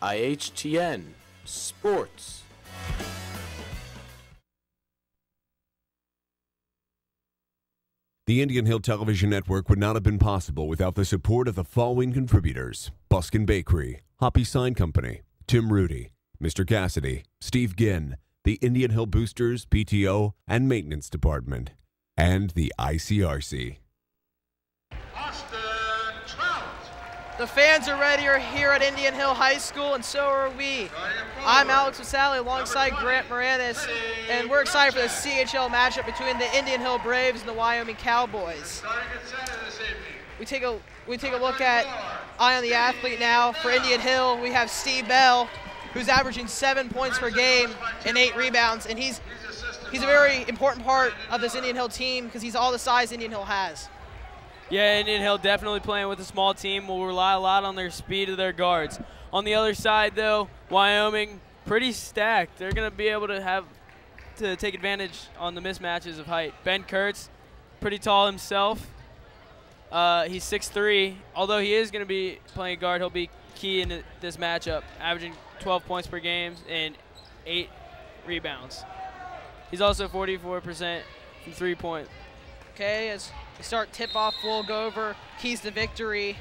IHTN Sports. The Indian Hill Television Network would not have been possible without the support of the following contributors: Buskin Bakery, Hoppy Sign Company, Tim Rudy, Mr. Cassidy, Steve Ginn, the Indian Hill Boosters, PTO, and Maintenance Department, and the ICRC. The fans are ready here at Indian Hill High School, and so are we. I'm Alex Vasali alongside Grant Moranis, and we're excited for the CHL matchup between the Indian Hill Braves and the Wyoming Cowboys. We take a look at Eye on the Athlete now. For Indian Hill, we have Steve Bell, who's averaging 7 points per game and 8 rebounds, and he's a very important part of this Indian Hill team because he's all the size Indian Hill has. Yeah, Indian Hill definitely playing with a small team will rely a lot on their speed of their guards. On the other side, though, Wyoming pretty stacked. They're going to be able to take advantage on the mismatches of height. Ben Kurtz, pretty tall himself. He's 6'3". Although he is going to be playing guard, he'll be key in this matchup, averaging 12 points per game and 8 rebounds. He's also 44% from three-point. Okay, as we start tip-off, we'll go over keys to victory,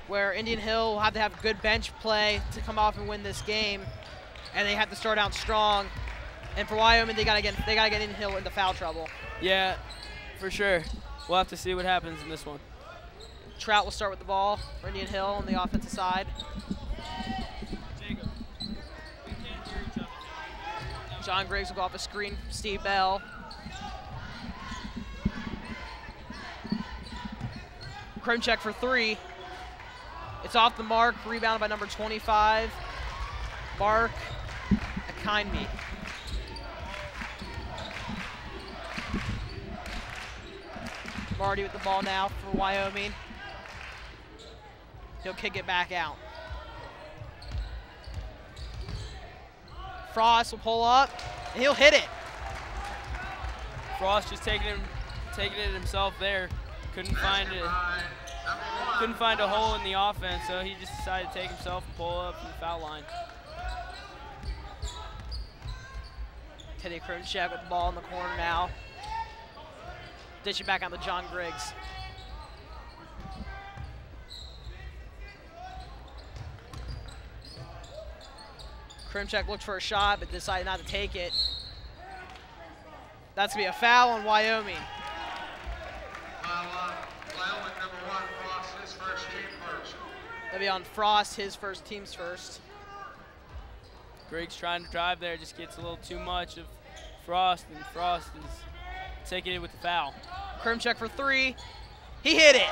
where Indian Hill will have to have good bench play to come off and win this game, and they have to start out strong. And for Wyoming, they gotta get Indian Hill into foul trouble. Yeah, for sure. We'll have to see what happens in this one. Trout will start with the ball for Indian Hill on the offensive side. John Griggs will go off a screen. Steve Bell. Krimchek for 3. It's off the mark, rebounded by number 25, Mark Akindme. Marty with the ball now for Wyoming. He'll kick it back out. Frost will pull up, and he'll hit it. Frost just taking it himself there. Couldn't find a hole in the offense, so he just decided to take himself and pull up from the foul line. Teddy Krimchek with the ball in the corner now. Dish it back out to John Griggs. Krimchek looked for a shot, but decided not to take it. That's going to be a foul on Wyoming. That'll be on Frost, his first, team's first. Griggs trying to drive there, just gets a little too much of Frost, and Frost is taking it with the foul. Krimchek for 3. He hit it.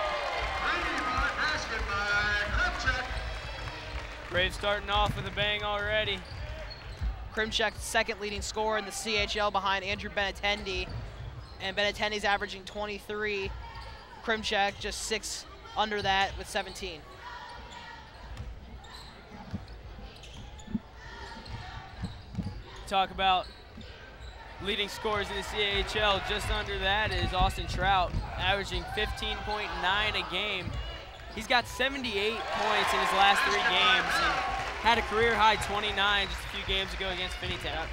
Braves starting off with a bang already. Krimchek, second leading scorer in the CHL behind Andrew Benatendi. And Benatendi's averaging 23. Krimchek just 6 under that with 17. Talk about leading scorers in the CHL. Just under that is Austin Trout, averaging 15.9 a game. He's got 78 points in his last 3 games and had a career-high 29 just a few games ago against Finneytown.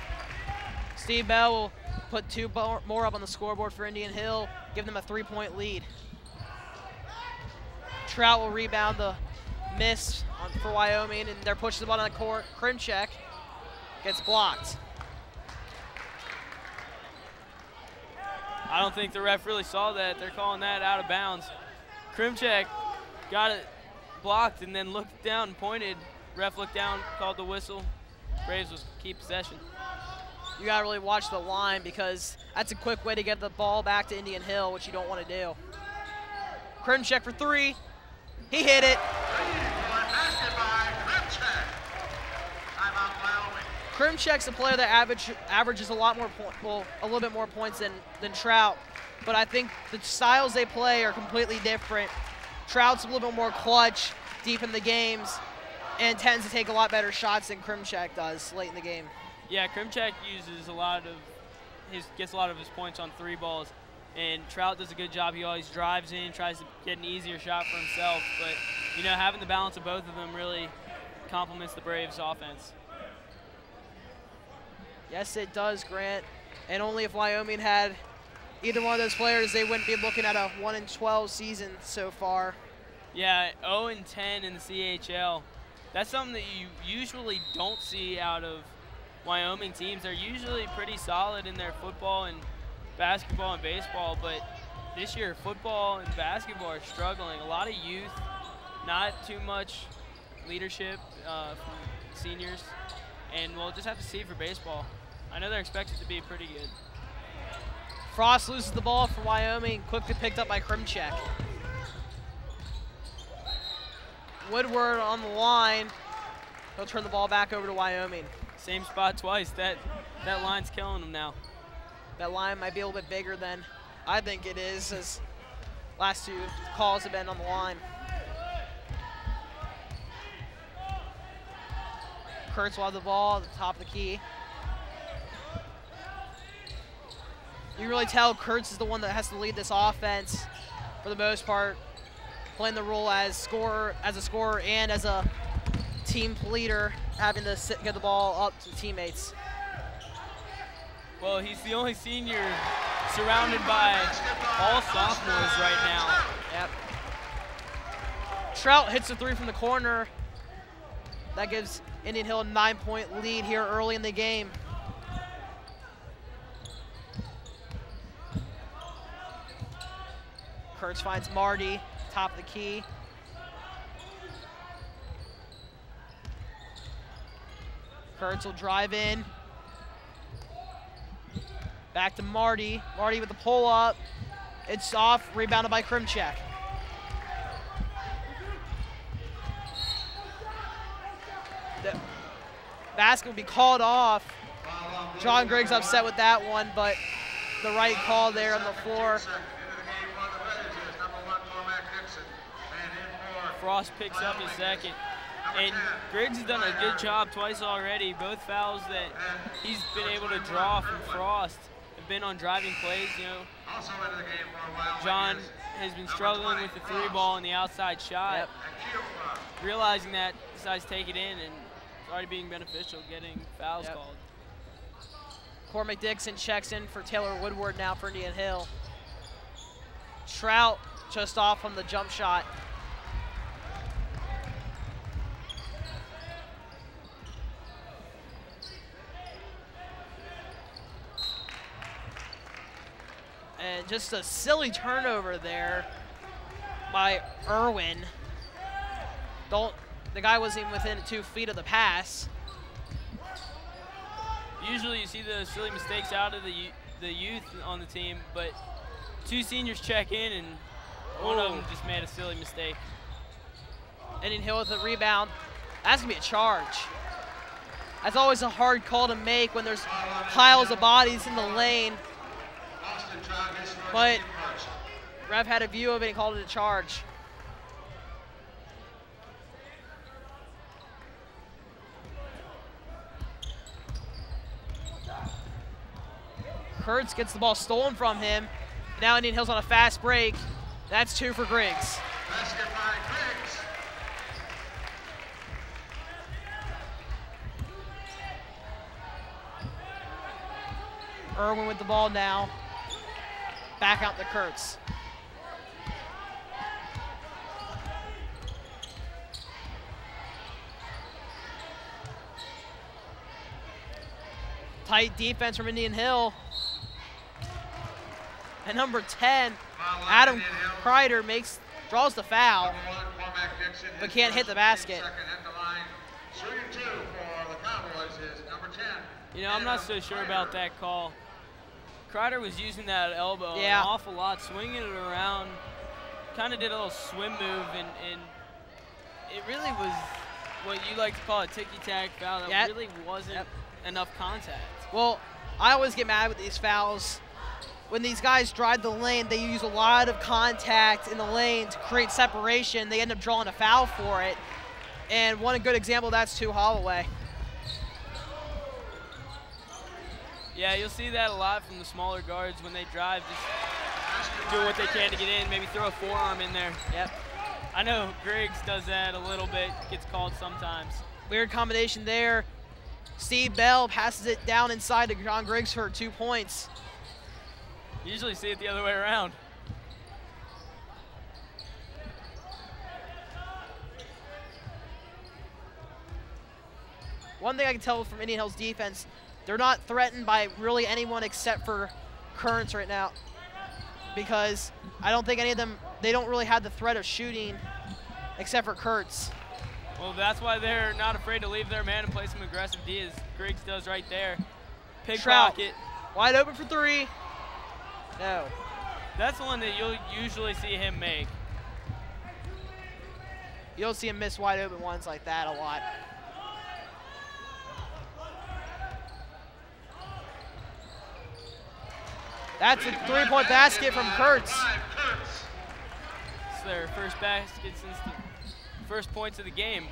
Steve Bell will put 2 more up on the scoreboard for Indian Hill, give them a 3-point lead. Trout will rebound the miss for Wyoming, and they're pushing the ball on the court. Krimchek gets blocked. I don't think the ref really saw that. They're calling that out of bounds. Krimchek got it blocked and then looked down and pointed. Ref looked down, called the whistle. Braves will keep possession. You gotta really watch the line because that's a quick way to get the ball back to Indian Hill, which you don't want to do. Krimchek for 3. He hit it. Krimchek's a player that averages a lot more a little bit more points than Trout, but I think the styles they play are completely different. Trout's a little bit more clutch deep in the games and tends to take a lot better shots than Krimchek does late in the game. Yeah, Krimchek uses gets a lot of his points on 3 balls, and Trout does a good job. He always drives in, tries to get an easier shot for himself, but having the balance of both of them really complements the Braves' offense. Yes, it does, Grant. And only if Wyoming had either one of those players, they wouldn't be looking at a 1-12 season so far. Yeah, 0-10 in the CHL. That's something that you usually don't see out of Wyoming teams. They're usually pretty solid in their football and basketball and baseball, but this year football and basketball are struggling. A lot of youth, not too much leadership from seniors, and we'll just have to see for baseball. I know they're expected to be pretty good. Frost loses the ball for Wyoming, quickly picked up by Krimchek. Woodward on the line. He'll turn the ball back over to Wyoming. Same spot twice. That line's killing them now. That line might be a little bit bigger than I think it is, as last two calls have been on the line. Kurtz will have the ball at the top of the key. You really tell Kurtz is the one that has to lead this offense for the most part, playing the role as a scorer and as a team leader, having to get the ball up to teammates. Well, he's the only senior surrounded by all sophomores right now. Yep. Trout hits a 3 from the corner. That gives Indian Hill a 9-point lead here early in the game. Kurtz finds Marty, top of the key. Kurtz will drive in. Back to Marty. Marty with the pull-up. It's off, rebounded by Krimchek. The basket will be called off. John Griggs upset with that one, but the right call there on the floor. Frost picks up his second. And Griggs has done a good job twice already. Both fouls that he's been able to draw from Frost have been on driving plays, you know. John has been struggling with the 3-ball and the outside shot. Yep. Realizing that, decides to take it in, and it's already being beneficial, getting fouls called. Cormac Dixon checks in for Taylor Woodward now for Indian Hill. Trout just off on the jump shot. And just a silly turnover there by Irwin. The guy wasn't even within 2 feet of the pass. Usually you see those silly mistakes out of the youth on the team, but 2 seniors check in and one of them just made a silly mistake. Indian Hill with the rebound. That's gonna be a charge. That's always a hard call to make when there's piles of bodies in the lane. But ref had a view of it and called it a charge. Kurtz gets the ball stolen from him. Now Indian Hill's on a fast break. That's 2 for Griggs. Basket by Griggs. Irwin with the ball now. Back out to Kurtz. Tight defense from Indian Hill. And number 10, Adam Kreider draws the foul, but can't hit the basket. You know, I'm not so sure about that call. Kreider was using that elbow an awful lot, swinging it around, kind of did a little swim move, and it really was what you like to call a ticky-tack foul. That really wasn't enough contact. Well, I always get mad with these fouls. When these guys drive the lane, they use a lot of contact in the lane to create separation. They end up drawing a foul for it. And one good example of that's to Holloway. Yeah, you'll see that a lot from the smaller guards when they drive, just do what they can to get in, maybe throw a forearm in there. Yep. I know Griggs does that a little bit, gets called sometimes. Weird combination there. Steve Bell passes it down inside to John Griggs for 2 points. You usually see it the other way around. One thing I can tell from Indian Hill's defense, they're not threatened by really anyone except for Kearns right now, because I don't think any of them, they don't really have the threat of shooting except for Kurtz. Well, that's why they're not afraid to leave their man and play some aggressive D, as Griggs does right there. Pickpocket. Wide open for 3. No. That's the one that you'll usually see him make. You don't see him miss wide open ones like that a lot. That's a 3-point basket from Kurtz. It's their first basket since the first points of the game.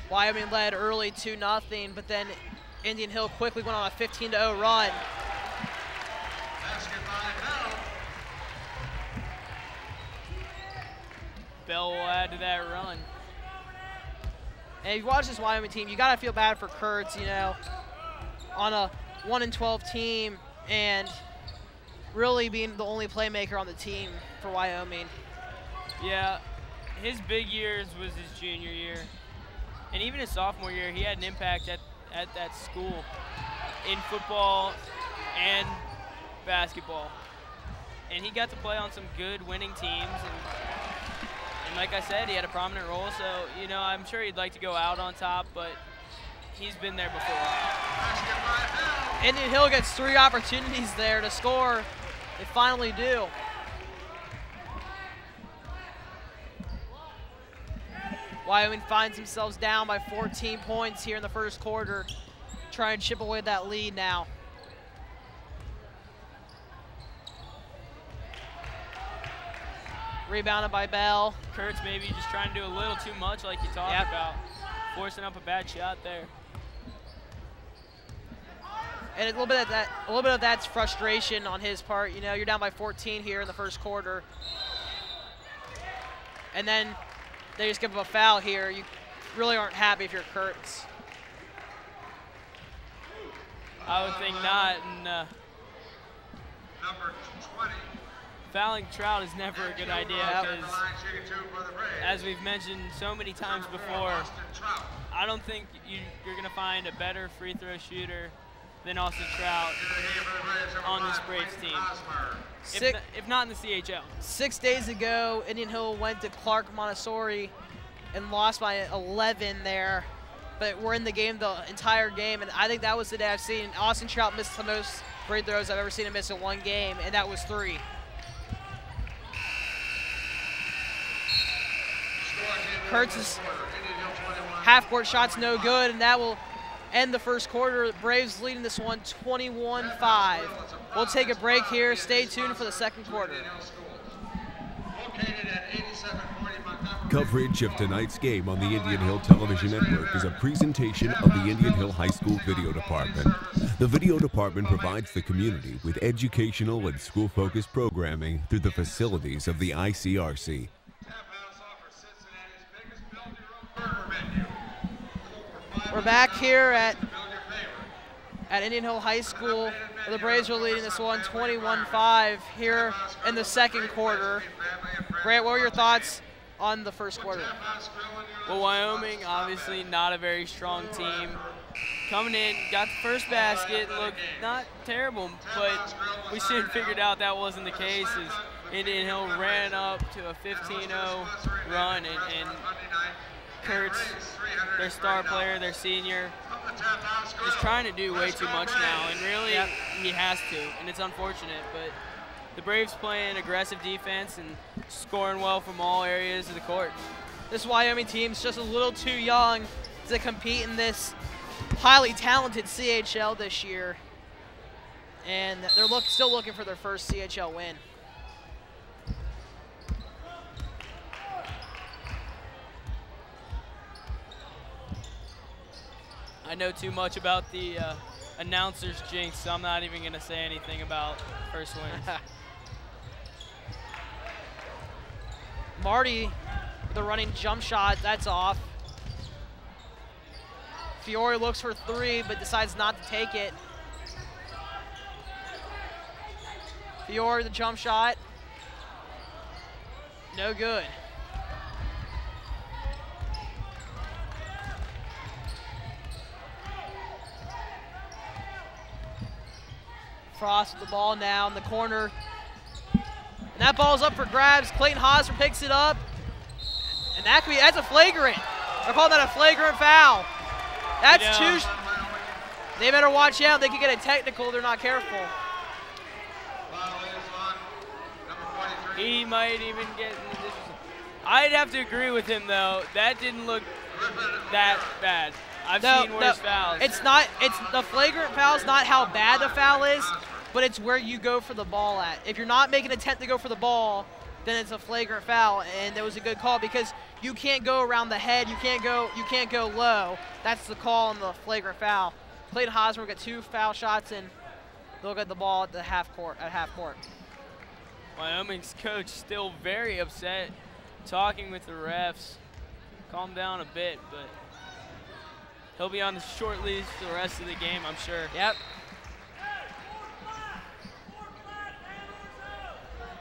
Wyoming led early 2-0, but then Indian Hill quickly went on a 15-0 run. Bell will add to that run. And if you watch this Wyoming team, you gotta feel bad for Kurtz, you know, on a 1-12 team and really being the only playmaker on the team for Wyoming. Yeah, his big years was his junior year. And even his sophomore year, he had an impact at that school in football and basketball. And he got to play on some good winning teams. And like I said, he had a prominent role. So, you know, I'm sure he'd like to go out on top, but he's been there before. Indian Hill gets 3 opportunities there to score. They finally do. Wyoming finds themselves down by 14 points here in the first quarter. Try and chip away that lead now. Rebounded by Bell. Kurtz maybe just trying to do a little too much like you talked about. Forcing up a bad shot there. And a little bit of that's frustration on his part. You know, you're down by 14 here in the first quarter. And then they just give up a foul here. You really aren't happy if you're Kurtz. I would think not. And, Number 20. fouling Trout is never a good idea because, as we've mentioned so many times before, I don't think you're going to find a better free throw shooter than Austin Trout on this Braves team, if not in the CHL. 6 days ago, Indian Hill went to Clark Montessori and lost by 11 there, but we're in the game the entire game, and I think that was the day I've seen Austin Trout miss the most free throws I've ever seen him miss in one game, and that was 3. Kurtz's half-court shot's no good, and that will end the first quarter. The Braves leading this one 21-5. We'll take a break here. Stay tuned for the second quarter. Coverage of tonight's game on the Indian Hill Television Network is a presentation of the Indian Hill High School Video Department. The Video Department provides the community with educational and school-focused programming through the facilities of the ICRC. We're back here at Indian Hill High School. The Braves are leading this one 21-5 here in the second quarter. Grant, what were your thoughts on the first quarter? Well, Wyoming, obviously not a very strong team. Coming in, got the first basket, looked not terrible, but we soon figured out that wasn't the case as Indian Hill ran up to a 15-0 run, and Kurtz, their star player, their senior, is trying to do way too much now, and really he has to, and it's unfortunate, but the Braves playing aggressive defense and scoring well from all areas of the court. This Wyoming team's just a little too young to compete in this highly talented CHL this year, and they're still looking for their first CHL win. I know too much about the announcer's jinx, so I'm not even going to say anything about first wins. Marty The running jump shot, that's off. Fiore looks for 3, but decides not to take it. Fiore, the jump shot. No good. Frost with the ball now in the corner. And that ball's up for grabs. Clayton Hosmer picks it up. And that's a flagrant. They're calling that a flagrant foul. That's two. They better watch out. They could get a technical. They're not careful. He might even get. I'd have to agree with him though. That didn't look that bad. I've seen worse fouls. It's not. It's the flagrant foul is not how bad the foul is, but it's where you go for the ball at. If you're not making an attempt to go for the ball, then it's a flagrant foul, and it was a good call because you can't go around the head. You can't go low. That's the call on the flagrant foul. Clayton Hosmer got 2 foul shots, and they'll get the ball at the half court. Wyoming's coach still very upset, talking with the refs. Calm down a bit, but he'll be on the short leash for the rest of the game, I'm sure. Yep.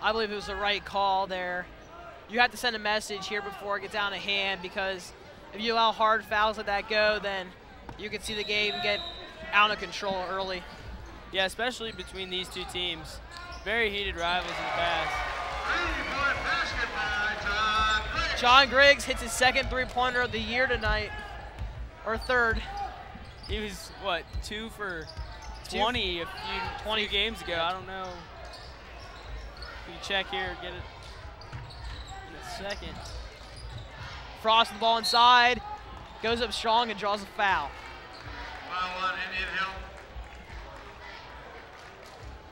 I believe it was the right call there. You have to send a message here before it gets out of hand, because if you allow hard fouls like that go, then you can see the game get out of control early. Yeah, especially between these two teams. Very heated rivals in the past. John Griggs hits his second three-pointer of the year tonight, or third. He was, what, 2 for 20 a few games ago. I don't know. You can check here, get it in a second. Frost the ball inside, goes up strong and draws a foul. Foul on Indian Hill.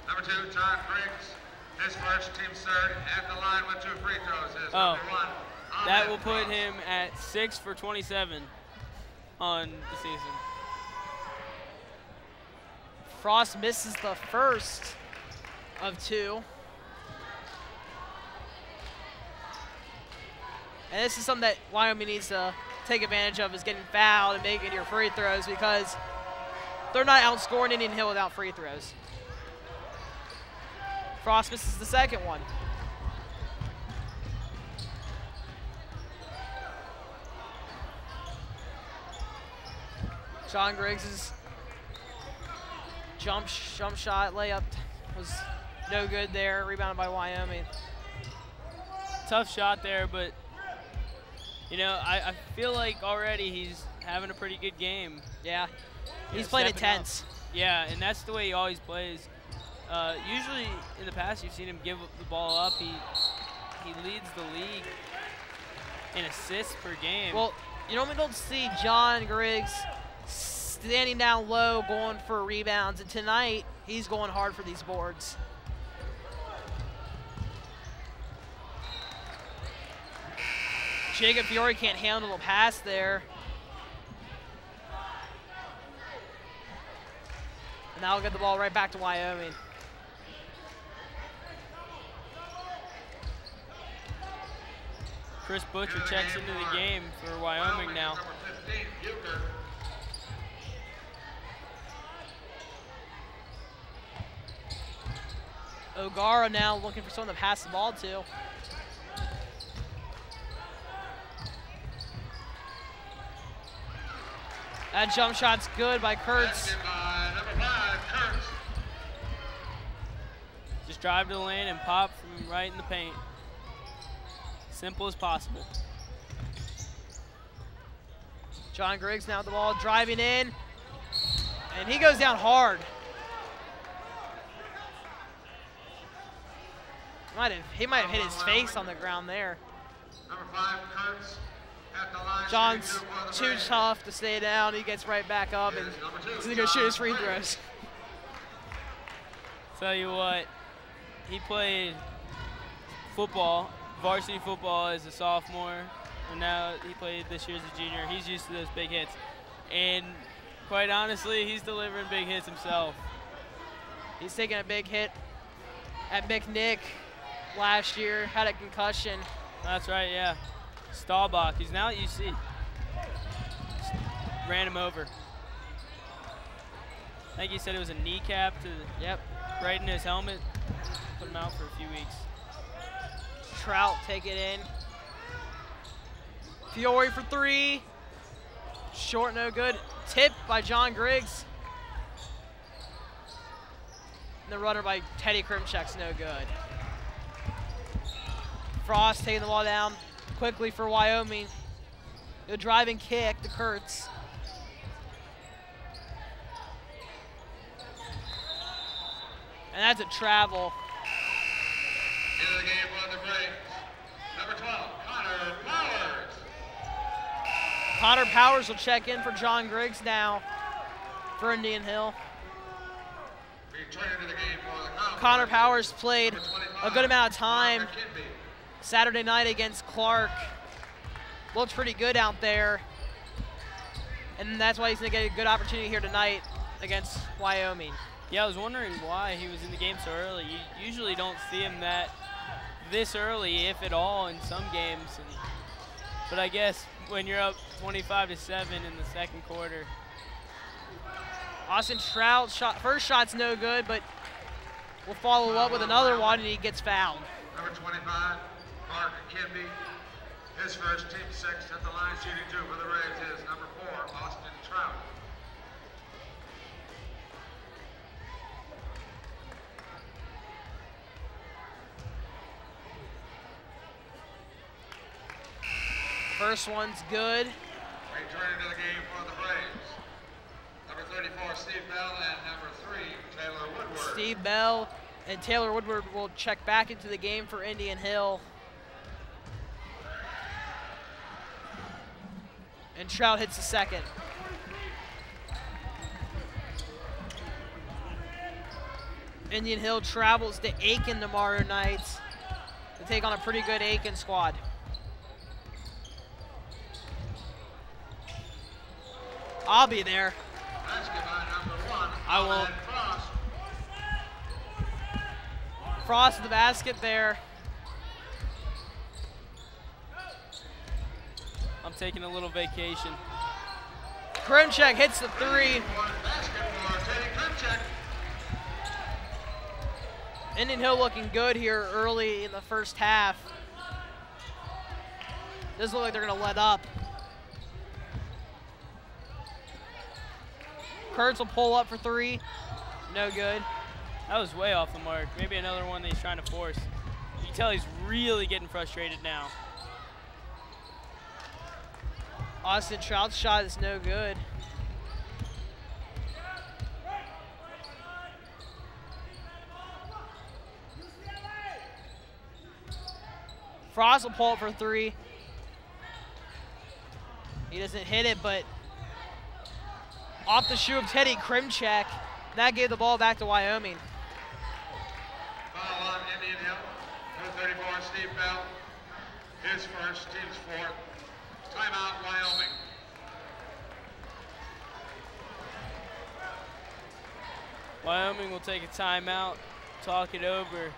Number 2, John Griggs. His first, team's third, at the line with 2 free throws. Is number 1. That will put him at 6 for 27 on the season. Frost misses the first of 2. And this is something that Wyoming needs to take advantage of, is getting fouled and making your free throws, because they're not outscoring Indian Hill without free throws. Frost misses the second one. John Griggs' jump shot layup was no good there, rebounded by Wyoming. Tough shot there, but you know, I feel like already he's having a pretty good game. Yeah, he's playing intense. Yeah, and that's the way he always plays. Usually in the past you've seen him give the ball up. He leads the league in assists per game. Well, you normally don't see John Griggs standing down low going for rebounds, and tonight he's going hard for these boards. Jacob Fiore can't handle a pass there. And now we'll get the ball right back to Wyoming. Chris Butcher checks into the game for Wyoming now. O'Gara now looking for someone to pass the ball to. That jump shot's good by Kurtz. Just drive to the lane and pop from right in the paint. Simple as possible. John Griggs now with the ball, driving in, and he goes down hard. He might have hit his face on the ground there. Number 5, Kurtz. John's too tough to stay down. He gets right back up, and he's going to shoot his free throws. Tell you what, he played football, varsity football as a sophomore, and now he played this year as a junior. He's used to those big hits. And quite honestly, he's delivering big hits himself. He's taking a big hit at McNick last year, had a concussion. That's right, yeah. Staubach, who's now at UC. Just ran him over. I think he said it was a kneecap to right in his helmet. Put him out for a few weeks. Trout take it in. Fiore for three. Short, no good. Tip by John Griggs. And the runner by Teddy Krimchek's no good. Frost taking the ball down quickly for Wyoming. The driving kick to Kurtz. And that's a travel. Into the game for the Braves. Number 12, Connor Powers. Connor Powers will check in for John Griggs now for Indian Hill. Returning to the game for the Cowboys. Connor Powers played a good amount of time Parker Kinby. Saturday night against Clark. Looked pretty good out there. And that's why he's going to get a good opportunity here tonight against Wyoming. Yeah, I was wondering why he was in the game so early. You usually don't see him this early, if at all, in some games. But I guess when you're up 25-7 in the second quarter. Austin Trout first shot's no good, but we'll follow up with another one, and he gets fouled. Number 25, Parker Kinby. His first, team 6 at the line, shooting 2 for the Rays is number 4, Austin Trout. First one's good. Returning to the game for the Braves. Number 34, Steve Bell, and number 3, Taylor Woodward. Steve Bell and Taylor Woodward will check back into the game for Indian Hill. And Trout hits the second. Indian Hill travels to Aiken tomorrow night to take on a pretty good Aiken squad. I'll be there. Basket by number 1, I will. Ahmed Frost. Frost at the basket there. I'm taking a little vacation. Krimchek hits the three. Basket for Teddy Krimchek. Indian Hill looking good here early in the first half. Doesn't look like they're going to let up. Kurtz will pull up for three. No good. That was way off the mark. Maybe another one that he's trying to force. You can tell he's really getting frustrated now. Austin Trout's shot is no good. Frost will pull up for three. He doesn't hit it, but off the shoe of Teddy Krimchek. That gave the ball back to Wyoming. Foul on Indian Hill. Number 34, Steve Bell. His first, team's 4th. Timeout, Wyoming. Wyoming will take a timeout, talk it over.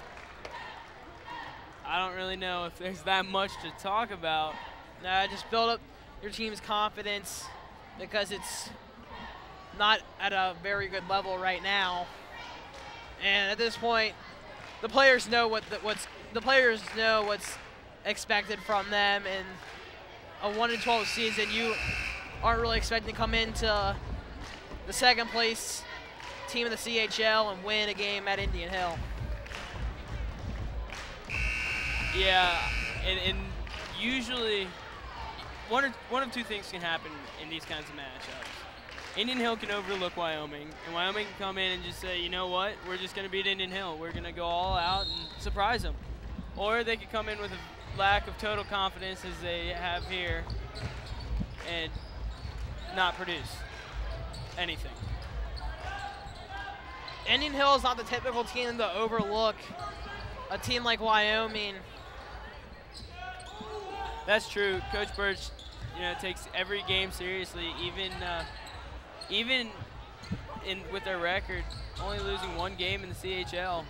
I don't really know if there's that much to talk about. Nah, just build up your team's confidence because it's not at a very good level right now. And at this point, the players know what's expected from them. And a 1-12 season, you aren't really expecting to come into the second place team in the CHL and win a game at Indian Hill. Yeah, and usually one of two things can happen in these kinds of matchups. Indian Hill can overlook Wyoming, and Wyoming can come in and just say, you know what, we're just going to beat Indian Hill. We're going to go all out and surprise them. Or they could come in with a lack of total confidence as they have here and not produce anything. Indian Hill is not the typical team to overlook a team like Wyoming. That's true. Coach Birch, takes every game seriously, even with their record, only losing one game in the CHL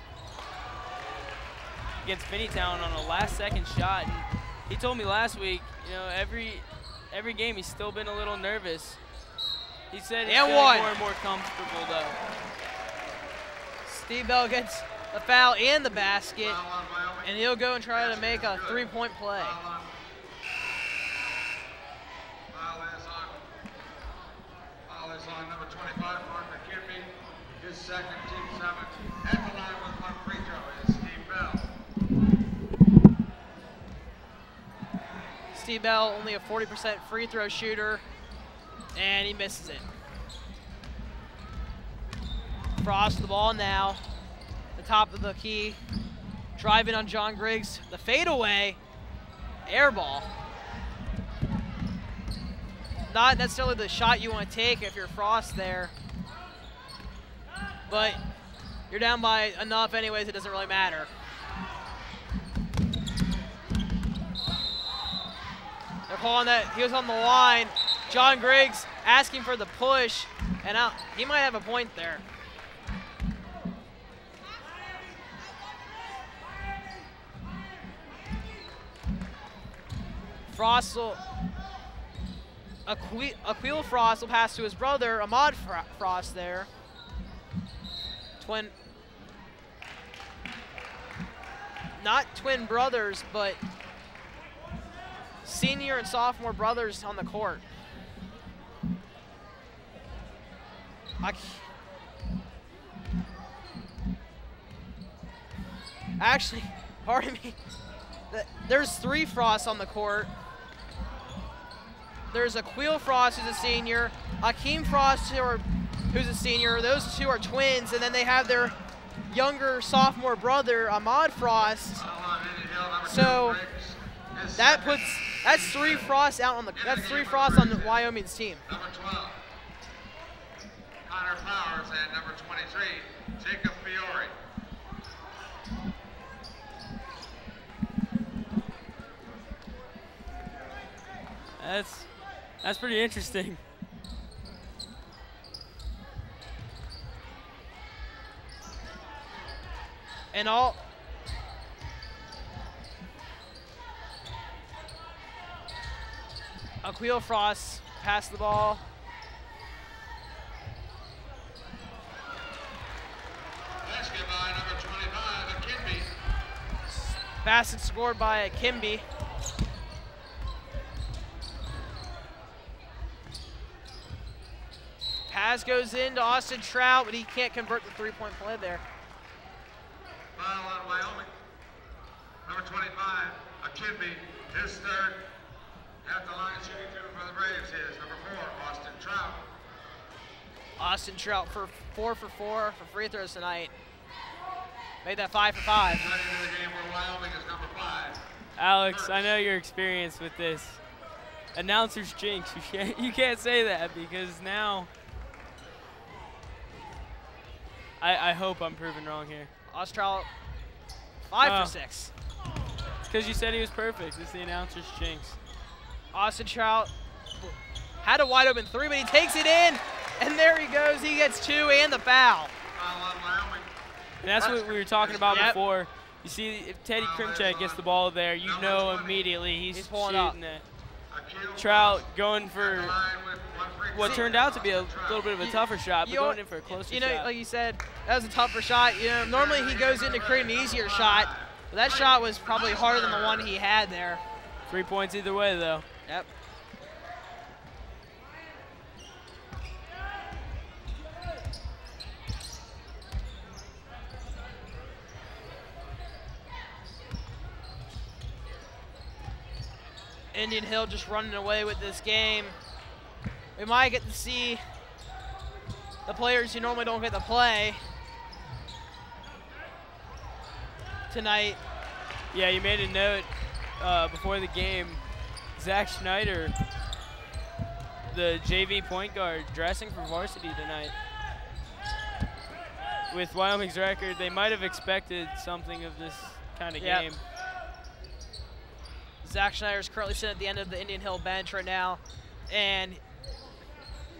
against Finneytown on a last-second shot. And he told me last week, you know, every game he's still been a little nervous. He said he's getting more and more comfortable, though. Steve Bell gets the foul and the basket, and he'll go and try to make a three-point play. Foul is on number 25, Mark McKinley. His second, team 7. At the line with one free throw is Steve Bell. Steve Bell, only a 40% free throw shooter, and he misses it. Frost with the ball now, the top of the key, driving on John Griggs, the fadeaway, air ball. Not necessarily the shot you want to take if you're Frost there, but you're down by enough anyways, it doesn't really matter. They're calling that he was on the line. John Griggs asking for the push, and he might have a point there. Frost will, Aquil Frost will pass to his brother, Ahmad Frost there. Not twin brothers, but senior and sophomore brothers on the court. Actually, pardon me, there's 3 Frosts on the court. There's Aquil Frost, who's a senior, Akeem Frost, who's a senior. Those 2 are twins, and then they have their younger sophomore brother, Ahmad Frost. So that's 3 Frosts out on that's 3 Frosts on Wyoming's team. Number 12, Connor Powers, and number 23, Jacob Fiore. That's pretty interesting. And Aquil Frost passed the ball. Basket by number 25, Akimbi. Basket scored by Akimbi. Pass goes into Austin Trout, but he can't convert the three-point play there. Foul on Wyoming. Number 25, Akimbi, his third. At the line shooting 2 for the Braves is number 4, Austin Trout. Austin Trout for 4 for 4 for free throws tonight. Made that 5 for 5. Into the game where Wyoming is number 5. Alex, I know your experience with this. Announcer's jinx. You can't say that because now I hope I'm proven wrong here. Austin Trout 5 for 6. It's because you said he was perfect. It's the announcer's jinx. Austin Trout had a wide open 3, but he takes it in, and there he goes. He gets 2 and the foul. Foul on Wyoming. And that's what we were talking about before. You see, if Teddy Krimchak gets the ball there, you know immediately he's pulling shooting up. it. Trout going for what turned out to be a little bit of a tougher shot, but going in for a closer shot. Like you said, that was a tougher shot. Normally he goes in to create an easier shot, but that shot was probably harder than the one he had there. 3 points either way, though. Yep. Indian Hill just running away with this game. We might get to see the players who normally don't get to play tonight. Yeah, you made a note before the game. Zach Schneider, the JV point guard, dressing for varsity tonight. With Wyoming's record, they might have expected something of this kind of game. Zach Schneider is currently sitting at the end of the Indian Hill bench right now, and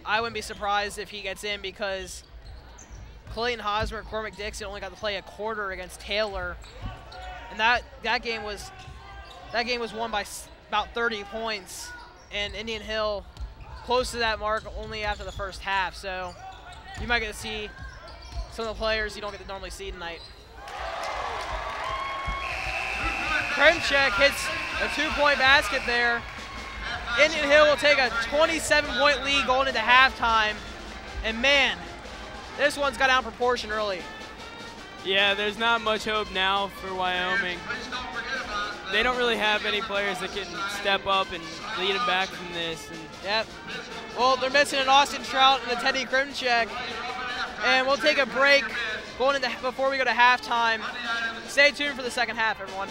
I wouldn't be surprised if he gets in because Clayton Hosmer and Cormac Dixon only got to play a quarter against Taylor, and that game was That game was won by about 30 points, and Indian Hill close to that mark only after the first half. So you might get to see some of the players you don't get to normally see tonight. Krimchek hits a 2-point basket there. Indian Hill will take a 27-point lead going into halftime. And man, this one's got out of proportion early. Yeah, there's not much hope now for Wyoming. They don't really have any players that can step up and lead them back from this. And yep. Well, they're missing an Austin Trout and a Teddy Krimchek. And we'll take a break before we go to halftime. Stay tuned for the second half, everyone.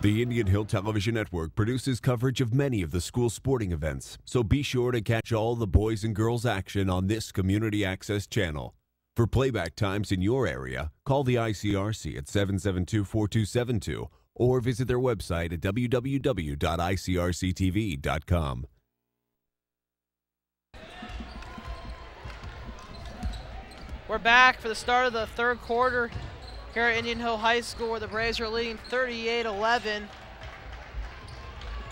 The Indian Hill Television Network produces coverage of many of the school sporting events, so be sure to catch all the boys and girls action on this community access channel. For playback times in your area, call the ICRC at 772-4272 or visit their website at www.icrctv.com. We're back for the start of the third quarter here at Indian Hill High School, where the Braves are leading 38-11.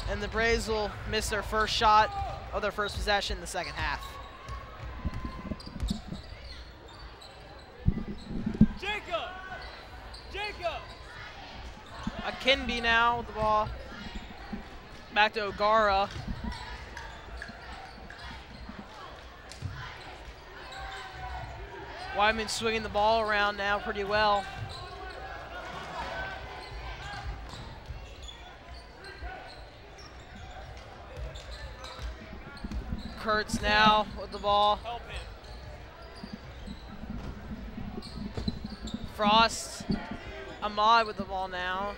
And the Braves will miss their first shot of their first possession in the second half. Jacob! Akinbi now with the ball. Back to O'Gara. Wyman swinging the ball around now pretty well. Kurtz now with the ball. Frost, Ahmad with the ball now.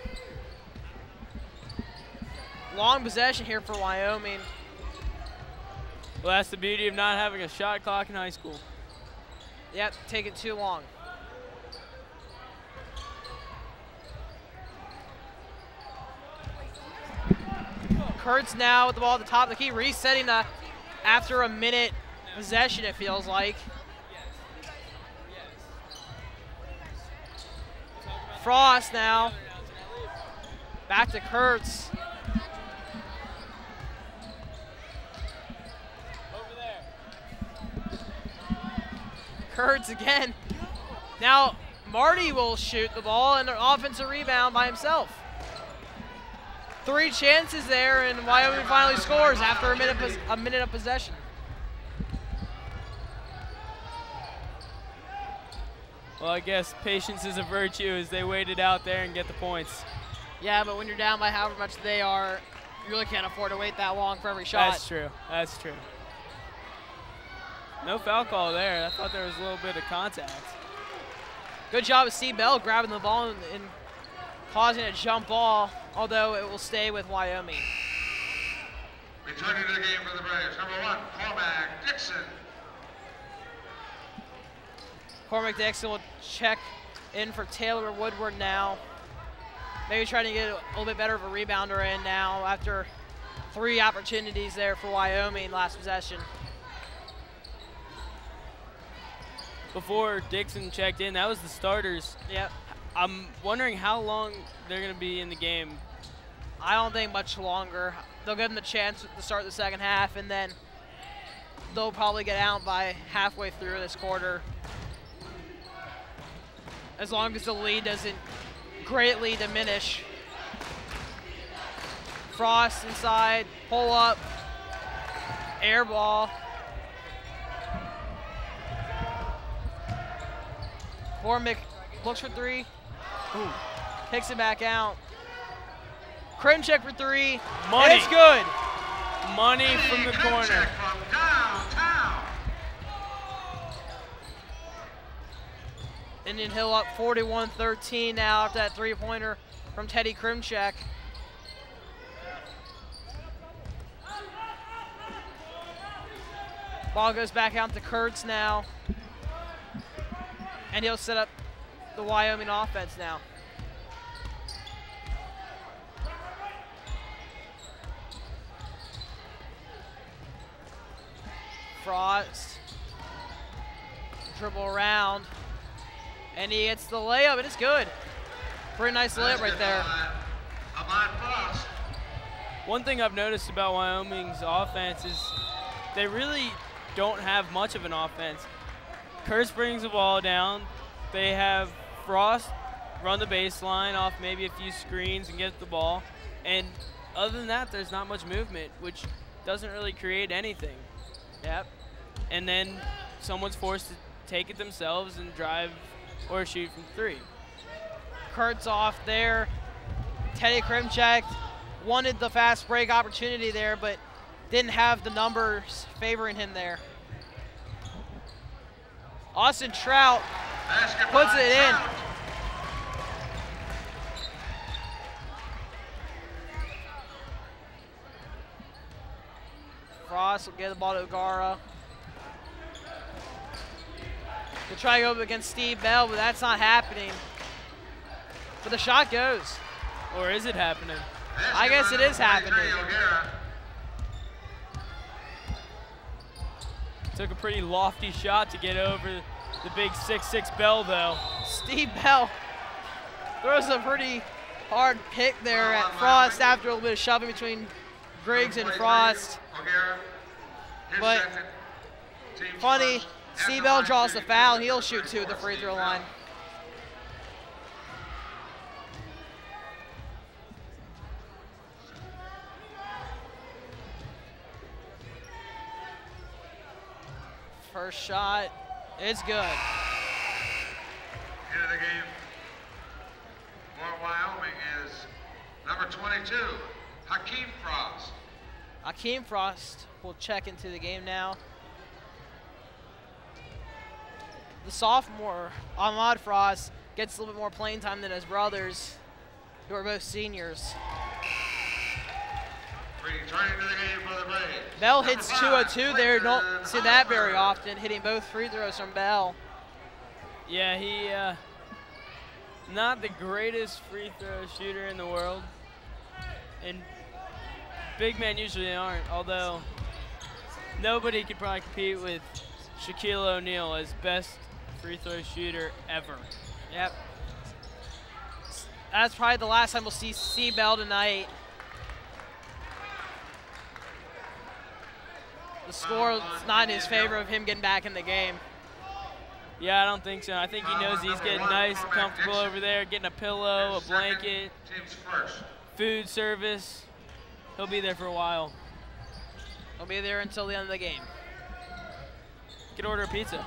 Long possession here for Wyoming. Well, that's the beauty of not having a shot clock in high school. Yep, taking too long. Kurtz now with the ball at the top of the key, resetting after a minute possession, it feels like. Frost now. Back to Kurtz. Kurtz again. Now Marty will shoot the ball and an offensive rebound by himself. 3 chances there, and Wyoming finally scores after a minute of possession. Well, I guess patience is a virtue as they waited out there and get the points. Yeah, but when you're down by however much they are, you really can't afford to wait that long for every shot. That's true. That's true. No foul call there. I thought there was a little bit of contact. Good job of Steve Bell grabbing the ball and causing a jump ball, although it will stay with Wyoming. Returning to the game for the Braves, number 1, Cormac Dixon. Cormac Dixon will check in for Taylor Woodward now. Maybe trying to get a little bit better of a rebounder in now after 3 opportunities there for Wyoming last possession. Before Dixon checked in, that was the starters. Yep. I'm wondering how long they're going to be in the game. I don't think much longer. They'll give them the chance to start the second half, and then they'll probably get out by halfway through this quarter. As long as the lead doesn't greatly diminish. Frost inside, pull up, air ball. Cormac looks for 3. Ooh. Kicks it back out. Krimchek for 3. Money. It's good. Money from the corner. From downtown. Indian Hill up 41-13 now after that 3-pointer from Teddy Krimchek. Ball goes back out to Kurtz now. And he'll set up the Wyoming offense now. Frost. Dribble around. And he gets the layup, and it's good. Pretty nice layup right there. One thing I've noticed about Wyoming's offense is they really don't have much of an offense. Kurtz brings the ball down. They have Frost run the baseline off maybe a few screens and get the ball. And other than that, there's not much movement, which doesn't really create anything. Yep. And then someone's forced to take it themselves and drive or shoot from three. Kurtz off there. Teddy Krimchek wanted the fast break opportunity there, but didn't have the numbers favoring him there. Austin Trout puts it in. Frost will get the ball to O'Gara. We'll try to go up against Steve Bell, but that's not happening. But the shot goes. Or is it happening? I guess it is happening. Took a pretty lofty shot to get over the big 6'6" Bell, though. Steve Bell throws a pretty hard pick there at Frost after a little bit of shoving between Griggs and Frost. But funny, Steve Bell draws the foul, and he'll shoot two at the free throw line. First shot, it's good. Into the game for Wyoming is number 22, Hakeem Frost. Hakeem Frost will check into the game now. The sophomore, Ahmad Frost, gets a little bit more playing time than his brothers, who are both seniors. Returning to the game for the Braves. Bell hits 202 there. Don't see that very often, hitting both free throws from Bell. Yeah, he not the greatest free throw shooter in the world. And big men usually aren't, although nobody could probably compete with Shaquille O'Neal as best free throw shooter ever. Yep. That's probably the last time we'll see Bell tonight. The score is not in his favor of him getting back in the game. Yeah, I don't think so. I think he knows he's getting nice and comfortable over there, getting a pillow, a blanket, food service. He'll be there for a while. He'll be there until the end of the game. Could order a pizza.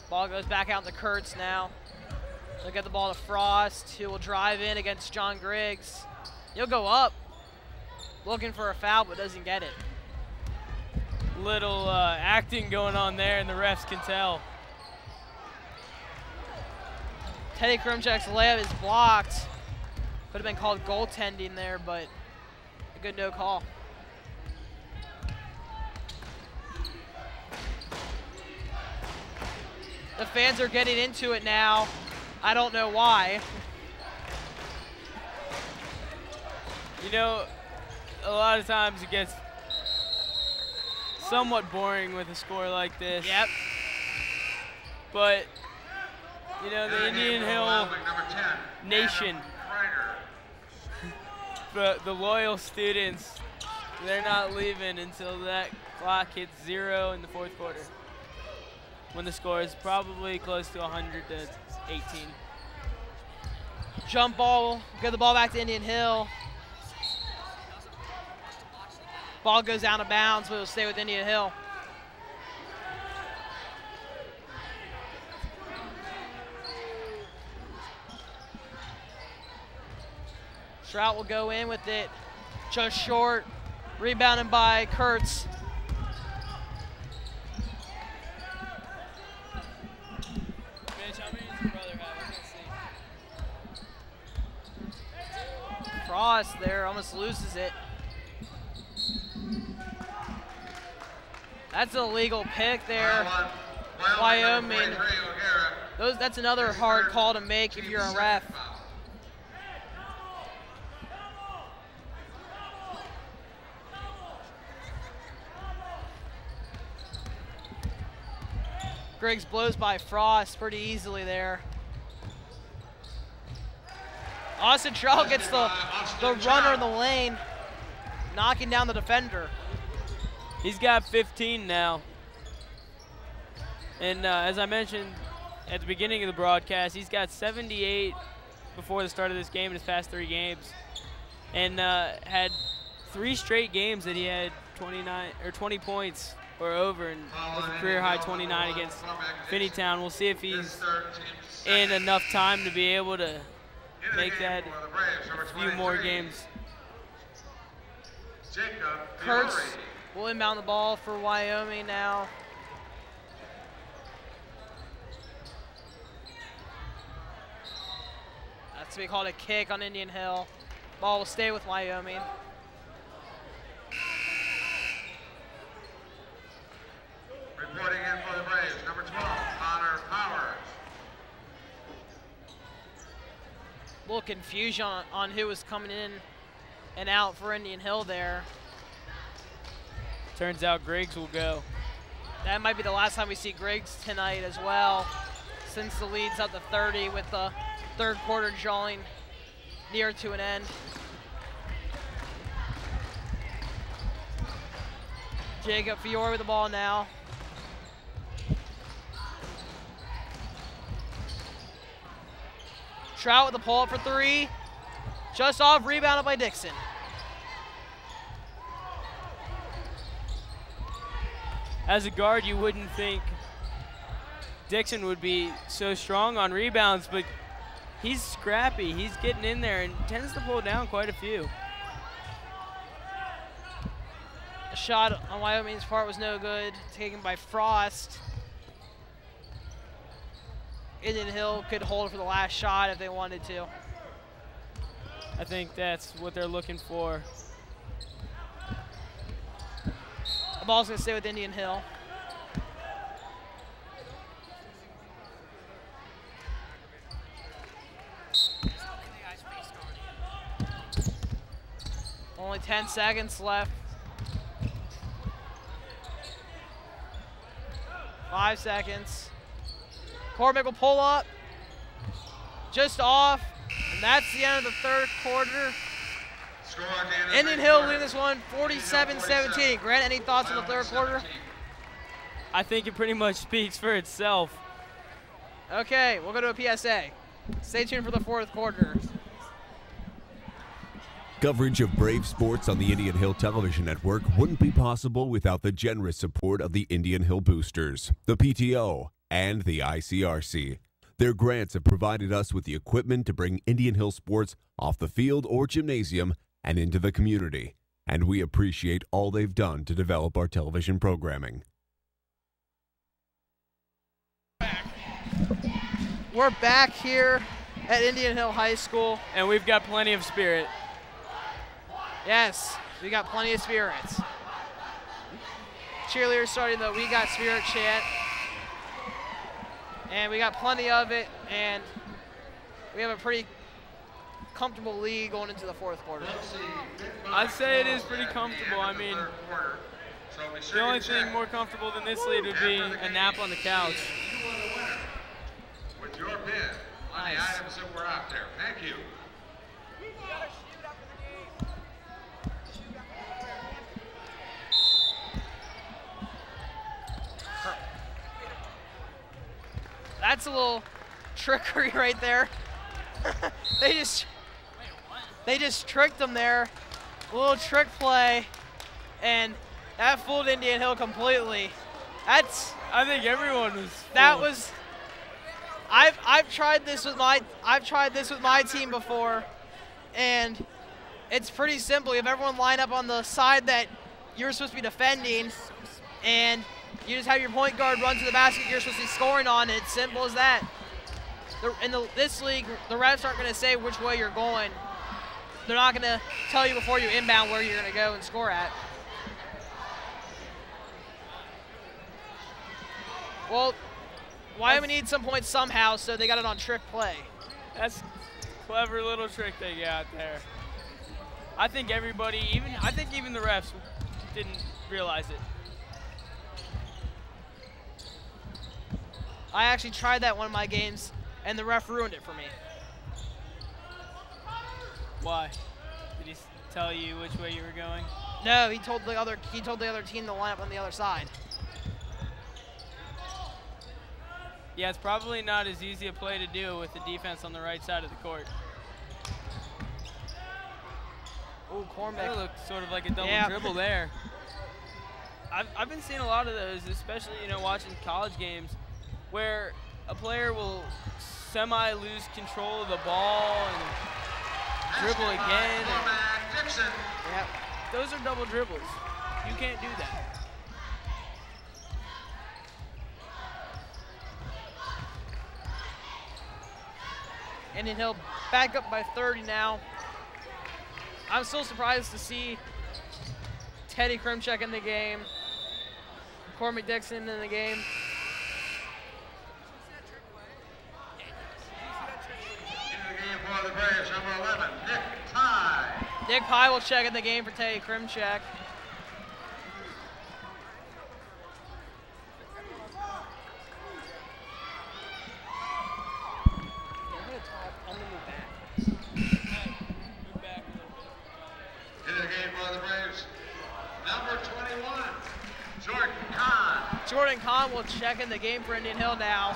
Ball goes back out to Kurtz now. They'll get the ball to Frost, who will drive in against John Griggs. He'll go up, looking for a foul, but doesn't get it. Little acting going on there, and the refs can tell. Teddy Krimchek's layup is blocked. Could have been called goaltending there, but a good no call. The fans are getting into it now. I don't know why. You know, a lot of times it gets somewhat boring with a score like this. Yep. But, you know, the Indian Hill Nation, the loyal students, they're not leaving until that clock hits 0 in the fourth quarter, when the score is probably close to 100 to 18. Jump ball, get the ball back to Indian Hill. Ball goes out of bounds, but it'll stay with Indian Hill. Trout will go in with it, just short, rebounded by Kurtz. Frost there almost loses it. That's an illegal pick there. Wyoming. That's another hard call to make if you're a ref. Griggs blows by Frost pretty easily there. Austin Trell gets the runner in the lane, knocking down the defender. He's got 15 now. And as I mentioned at the beginning of the broadcast, he's got 78 before the start of this game in his past 3 games. And had 3 straight games that he had 20 points or over, and with a career high 29 against Finneytown. We'll see if he's in enough time to be able to make that a few more games. Kurtz will inbound the ball for Wyoming now. That's to be called a kick on Indian Hill. Ball will stay with Wyoming. Reporting in for the Braves, number 12, Connor Powers. A little confusion on who was coming in and out for Indian Hill there. Turns out Griggs will go. That might be the last time we see Griggs tonight as well, since the lead's up to 30 with the third quarter drawing near to an end. Jacob Fiore with the ball now. Trout with the pull-up for 3. Just off, rebounded by Dixon. As a guard, you wouldn't think Dixon would be so strong on rebounds, but he's scrappy. He's getting in there and tends to pull down quite a few. A shot on Wyoming's part was no good, taken by Frost. Indian Hill could hold for the last shot if they wanted to. I think that's what they're looking for. The ball's going to stay with Indian Hill. Only 10 seconds left. 5 seconds. Cormick will pull up. Just off. And that's the end of the third quarter. Indian Hill leading this one 47-17. Grant, any thoughts on the third quarter? I think it pretty much speaks for itself. Okay, we'll go to a PSA. Stay tuned for the fourth quarter. Coverage of Brave sports on the Indian Hill Television Network wouldn't be possible without the generous support of the Indian Hill Boosters, the PTO, and the ICRC. Their grants have provided us with the equipment to bring Indian Hill sports off the field or gymnasium and into the community, and we appreciate all they've done to develop our television programming. We're back here at Indian Hill High School. And we've got plenty of spirit. Yes, we got plenty of spirits. Cheerleaders starting the "We Got Spirit" chant. And we got plenty of it, and we have a pretty comfortable lead going into the fourth quarter. I'd say it is pretty comfortable. I mean, the only thing more comfortable than this lead would be a nap on the couch. With your pin on the items that were out there. Thank you. That's a little trickery right there. They just tricked them there. A little trick play, and that fooled Indian Hill completely. I think everyone was fooled. That was. I've tried this with my team before, and it's pretty simple. You have everyone line up on the side that you're supposed to be defending, and you just have your point guard run to the basket you're supposed to be scoring on. It's simple as that. In this league, the refs aren't going to say which way you're going. They're not going to tell you before you inbound where you're going to go and score at. Well, Wyoming needs some points somehow, so they got it on trick play. That's a clever little trick they got there. I think everybody, even the refs didn't realize it. I actually tried that one of my games, and the ref ruined it for me. Why? Did he tell you which way you were going? No, he told the other team to line up on the other side. Yeah, it's probably not as easy a play to do with the defense on the right side of the court. Ooh, Cormac. That looked sort of like a double dribble there. I've been seeing a lot of those, especially, you know, watching college games, where a player will semi-lose control of the ball and dribble again. Yep. Those are double dribbles. You can't do that. Indian Hill back up by 30 now. I'm still surprised to see Teddy Krimchek in the game, Cormac Dixon in the game. In the game for the Braves, number 11, Nick Pye. Nick Pye will check in the game for Teddy Krimchek. Jordan Kahn will check in the game for Indian Hill now.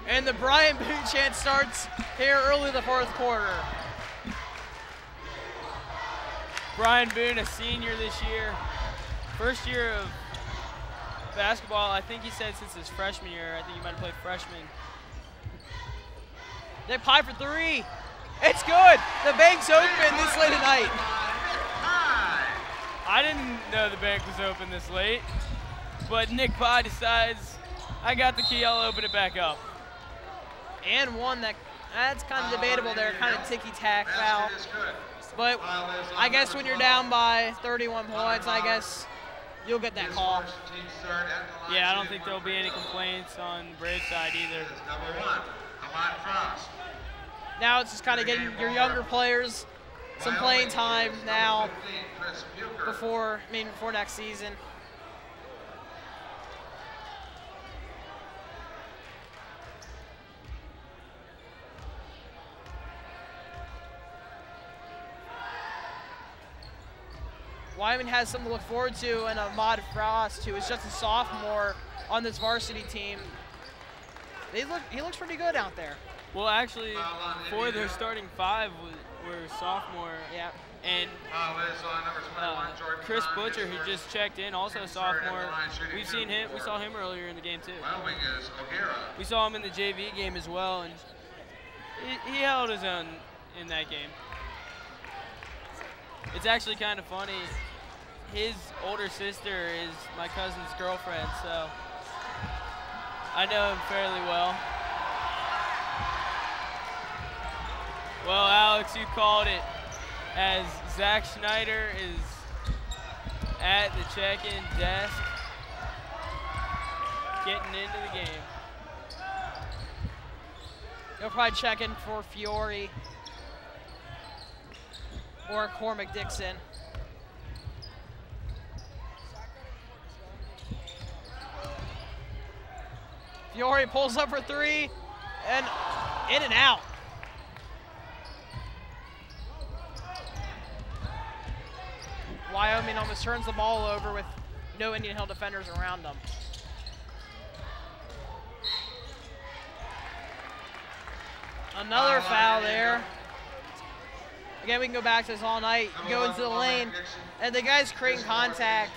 And the Brian Boone chant starts here early in the fourth quarter. Brian Boone, a senior this year. First year of basketball, I think he said since his freshman year. I think he might have played freshman. Nick Pye for three. It's good. The bank's open this late at night. I didn't know the bank was open this late, but Nick Pye decides, I got the key, I'll open it back up. And one that's kind of debatable there, kind of ticky-tack foul. But I guess when you're down by 31 points, I guess you'll get that call. Yeah, I don't think there'll be any complaints on Braves side either. Now it's just kind of getting your younger players some playing time now before next season. Wyoming has something to look forward to, and Ahmad Frost, who is just a sophomore on this varsity team. He looks pretty good out there. Well, actually, 4 of their starting 5 were sophomore. Yeah. And Chris Butcher, who just checked in, also a sophomore. We saw him earlier in the game too. We saw him in the JV game as well, and he held his own in that game. It's actually kind of funny. His older sister is my cousin's girlfriend, so I know him fairly well. Well, Alex, you called it, as Zach Schneider is at the check-in desk, getting into the game. He'll probably check in for Fiore or Cormac Dixon. Fiore pulls up for 3, and in and out. Wyoming almost turns the ball over with no Indian Hill defenders around them. Another foul there. Again, we can go back to this all night, go into the lane, and the guy's creating contact.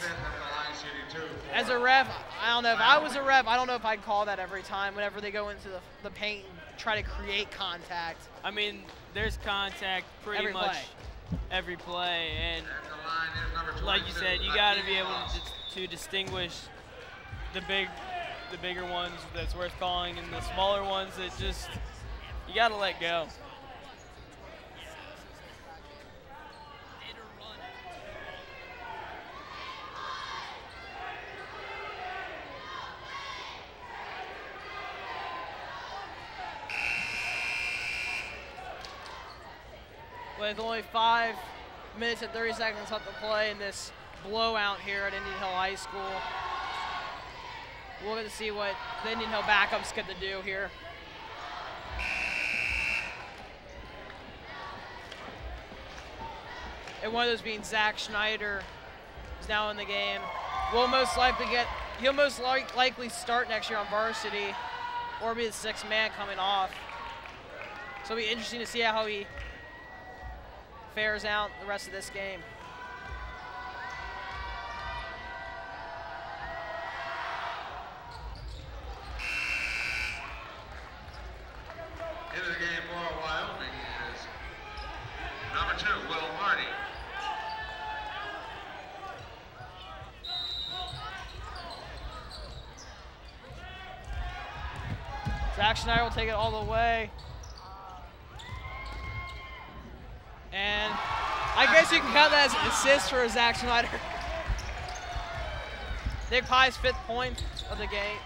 As a ref, I don't know. If I was a ref, I don't know if I'd call that every time whenever they go into the paint and try to create contact. I mean, there's contact pretty much every play, and like you said, you got to be able to distinguish the bigger ones that's worth calling and the smaller ones that just you got to let go. With only 5 minutes and 30 seconds left to play in this blowout here at Indian Hill High School. we'll get to see what the Indian Hill backups get to do here. And one of those being Zach Schneider is now in the game. He'll most likely start next year on varsity or be the sixth man coming off. So it'll be interesting to see how he fares out the rest of this game. Into the game for Wyoming is number 2, Will Marty. Zach Schneider will take it all the way. And I guess you can count that as an assist for Zach Schneider. Nick Pye's 5th point of the game.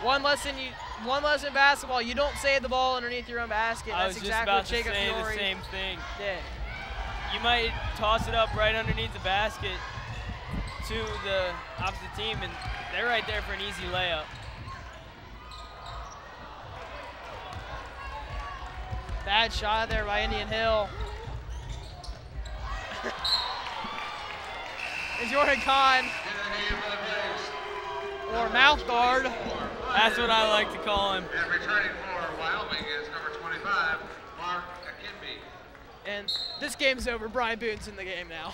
One lesson in basketball, you don't save the ball underneath your own basket. That's exactly what Jacob Fiore. I was just about to say the same thing. Yeah. You might toss it up right underneath the basket to the opposite team, and they're right there for an easy layup. Bad shot there by Indian Hill. Is Jordan Kahn or mouth guard. That's what I like to call him. And returning for Wyoming is number 25, Mark Akimbe. And this game's over. Brian Boone's in the game now.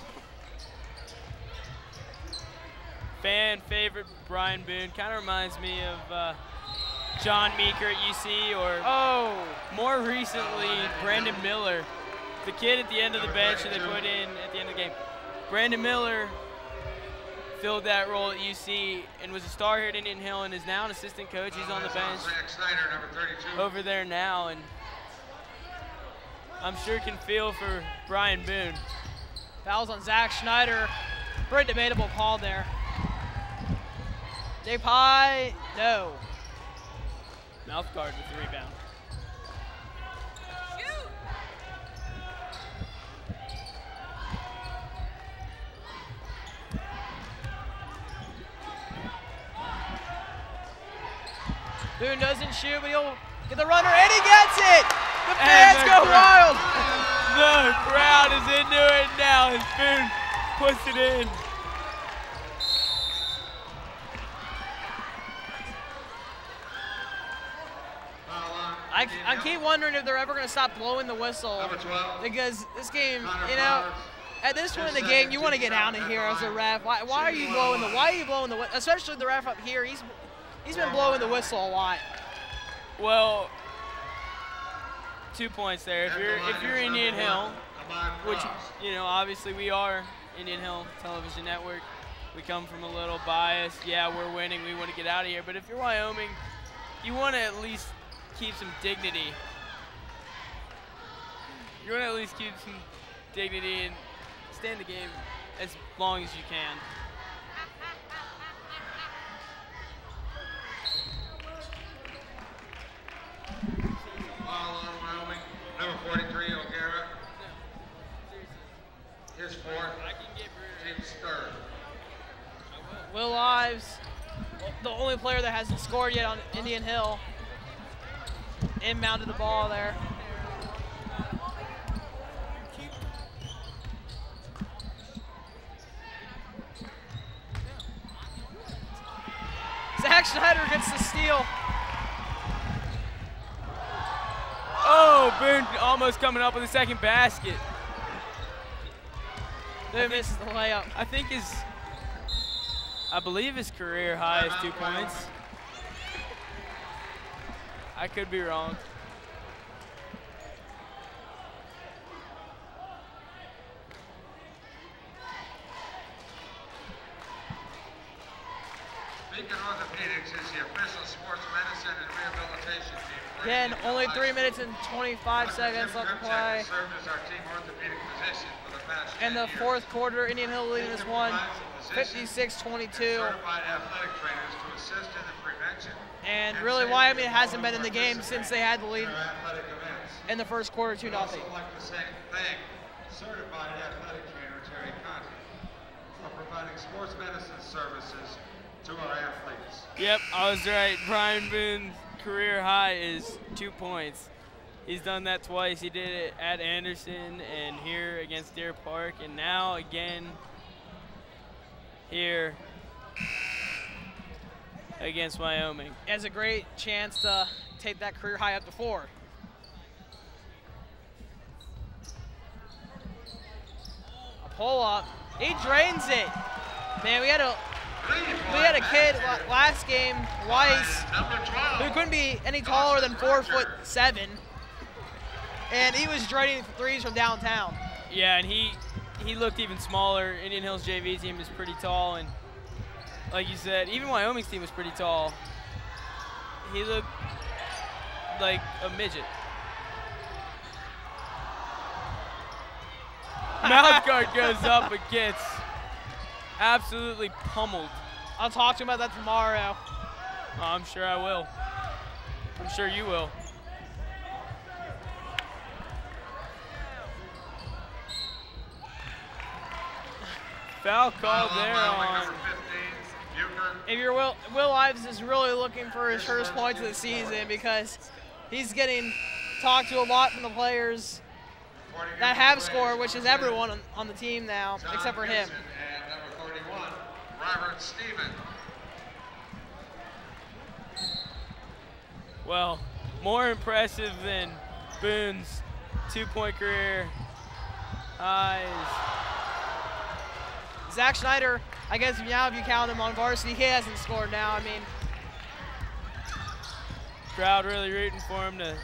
Fan favorite Brian Boone. Kind of reminds me of John Meeker at UC, or more recently, Brandon Miller, the kid at the end of the bench that they put in at the end of the game. Brandon Miller filled that role at UC and was a star here at Indian Hill and is now an assistant coach. He's on the bench over there now, and I'm sure can feel for Brian Boone. Fouls on Zach Schneider. Very debatable call there. Jay Pye, no. Mouth guard with the rebound. Boone doesn't shoot, but he'll get the runner, and he gets it! The fans go wild! The crowd is into it now as Boone puts it in. I keep wondering if they're ever going to stop blowing the whistle, because this game, you know, at this point in the game, you want to get out of here as a ref. Why are you blowing the whistle? Especially the ref up here, he's been blowing the whistle a lot. Well, 2 points there. If you're Indian Hill, which, you know, obviously we are Indian Hill Television Network, we come from a little bias. Yeah, we're winning, we want to get out of here. But if you're Wyoming, you want to at least keep some dignity. You want to at least keep some dignity and stay in the game as long as you can. Foul on Wyoming, number 43, O'Gara. His 4th, team's 3rd. Will Ives, the only player that hasn't scored yet on Indian Hill, inbounded the ball there. Zach Schneider gets the steal. Oh, Boone almost coming up with a second basket. Boone misses the layup. I believe his career high is 2 points. I could be wrong. Beacon Orthopedics is the official sports medicine and rehabilitation team. Again, only 3 minutes and 25 seconds left to play. Served as our team orthopedic physician for the past In the 4th quarter, Indian Hill leading this one, 56-22. Certified athletic trainers to assist in the prevention And really, Wyoming hasn't been in the game since they had the lead. of athletic events. in the first quarter, 2-0. I'd also like to thank certified athletic trainer Terry Conti for providing sports medicine services to our athletes. Yep, I was right. Brian Boone's career high is 2 points. He's done that twice. He did it at Anderson and here against Deer Park, and now again here against Wyoming. He has a great chance to take that career high up to 4. A pull up. He drains it. Man, we had a kid last game, Weiss, who couldn't be any taller than 4'7", and he was draining threes from downtown. Yeah, and he looked even smaller. Indian Hills JV team is pretty tall, and like you said, even Wyoming's team was pretty tall. He looked like a midget. Mouth guard goes up but gets absolutely pummeled. I'll talk to him about that tomorrow. Oh, I'm sure I will. I'm sure you will. Foul called there on. If you're Will Ives is really looking for his first points of the season because he's getting talked to a lot from the players that have scored, which is everyone on the team now, except for him. And number 41, Robert Stephen. Well, more impressive than Boone's 2-point career highs. Zach Schneider, I guess now if you count him on varsity, he hasn't scored now. I mean, crowd really rooting for him to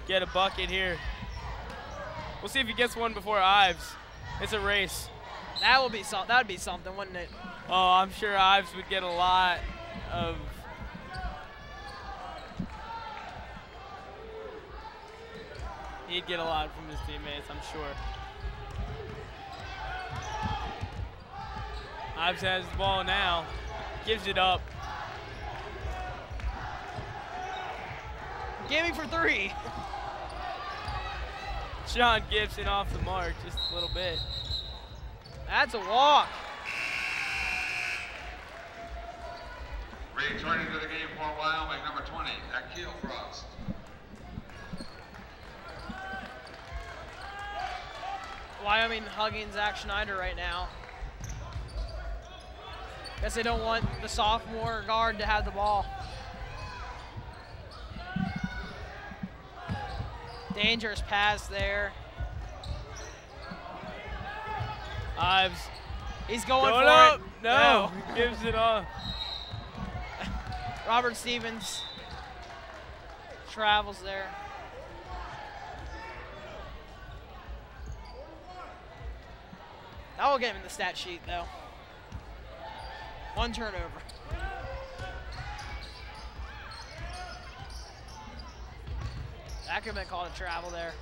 get a bucket here. We'll see if he gets one before Ives. It's a race. that would be something, wouldn't it? Oh, I'm sure Ives would get a lot of. He'd get a lot from his teammates, I'm sure. Ives has the ball now, gives it up. Gaming for 3. Sean Gibson off the mark just a little bit. That's a walk. Returning to the game for Wyoming, number 20, Akil Frost. Wyoming hugging Zach Schneider right now. Guess they don't want the sophomore guard to have the ball. Dangerous pass there. Ives. He's going for up. it. No, gives it off. Robert Stevens travels there. That will get him in the stat sheet, though. 1 turnover. That could have been called a travel there.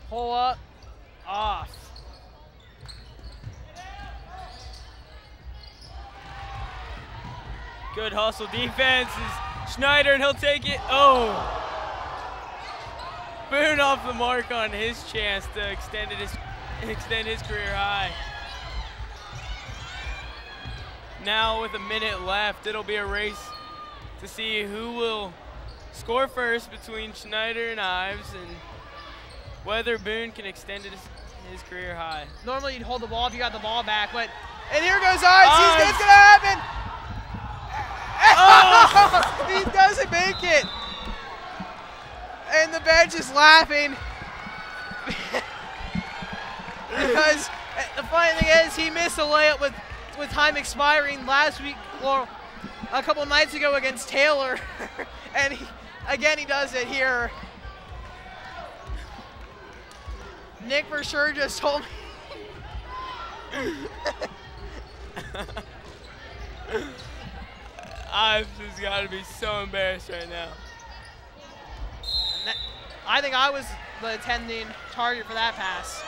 Pull up, off. Good hustle defense is Schneider, and he'll take it. Oh! Boone off the mark on his chance to extend his career high. Now with a minute left, it'll be a race to see who will score first between Schneider and Ives, and whether Boone can extend his career high. Normally you'd hold the ball if you got the ball back, but and here goes Ives. It's gonna happen. Oh! He doesn't make it. And the bench is laughing because the funny thing is he missed a layup with time expiring last week or a couple nights ago against Taylor, and he does it here. Nick for sure just told me. Ives has got to be so embarrassed right now. I think I was the intending target for that pass.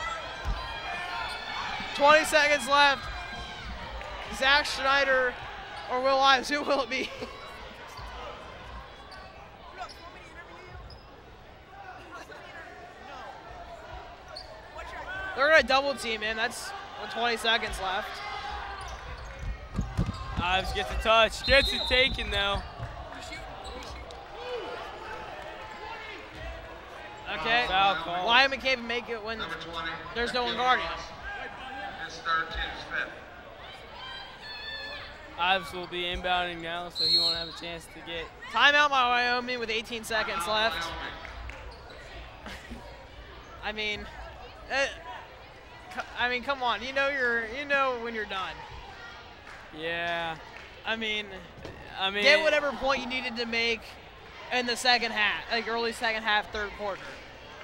20 seconds left. Zach Schneider or Will Ives? Who will it be? They're going to double team him. That's with 20 seconds left. Ives gets a touch. Gets it taken, though. Okay. Foul call. Wyoming can't even make it when there's no one guarding. His third, team's fifth. Ives will be inbounding now, so he won't have a chance to get. Timeout by Wyoming with 18 seconds left. I mean, come on. You know when you're done. Yeah. I mean, get whatever point you needed to make in the second half, like early second half, third quarter.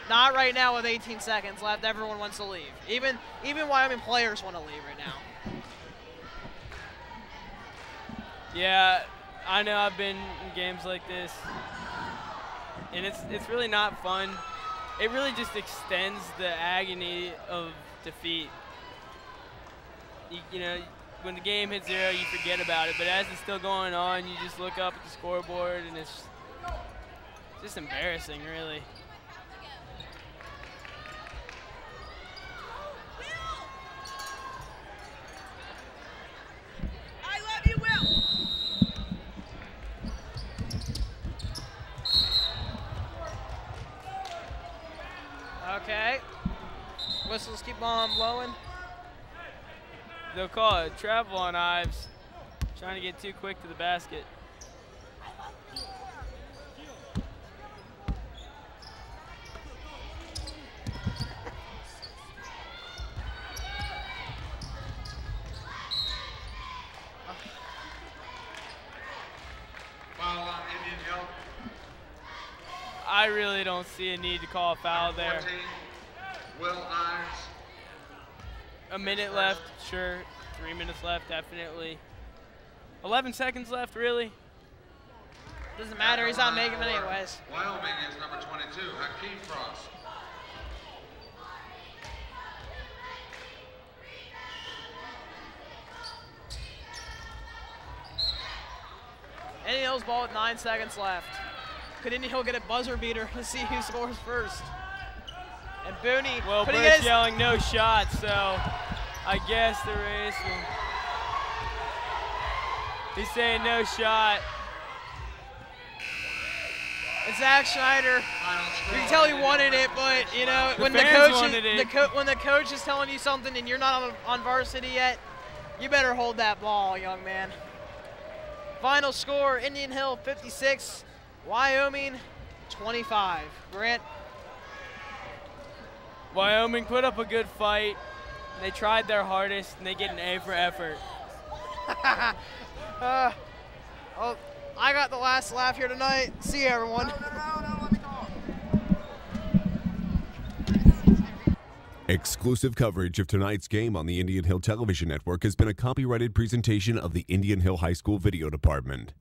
Not right now with 18 seconds left. Everyone wants to leave. Even Wyoming players want to leave right now. Yeah, I know. I've been in games like this, and it's really not fun. It really just extends the agony of defeat. You know, when the game hits 0, you forget about it. But as it's still going on, you just look up at the scoreboard, and it's just embarrassing, really. I love you, Will. Okay. Whistles keep on blowing. They'll call it travel on Ives, trying to get too quick to the basket. Foul on Indian Hill. I really don't see a need to call a foul there. 14, Will Ives. A minute left, sure. 3 minutes left, definitely. 11 seconds left, really? Doesn't matter. He's not making them anyways. Wyoming is number 22, Hakeem Frost. Indian Hill's ball with 9 seconds left. Could Indian Hill get a buzzer beater to see who scores first? And Booney. Well, Burt's yelling no shot, so I guess the race will. He's saying no shot. And Zach Schneider, you can tell he wanted it, but you know when the coach is telling you something and you're not on varsity yet, you better hold that ball, young man. Final score: Indian Hill 56, Wyoming 25. Grant. Wyoming put up a good fight. They tried their hardest, and they get an A for effort. Oh, I got the last laugh here tonight. See you, everyone. Exclusive coverage of tonight's game on the Indian Hill Television Network has been a copyrighted presentation of the Indian Hill High School Video Department.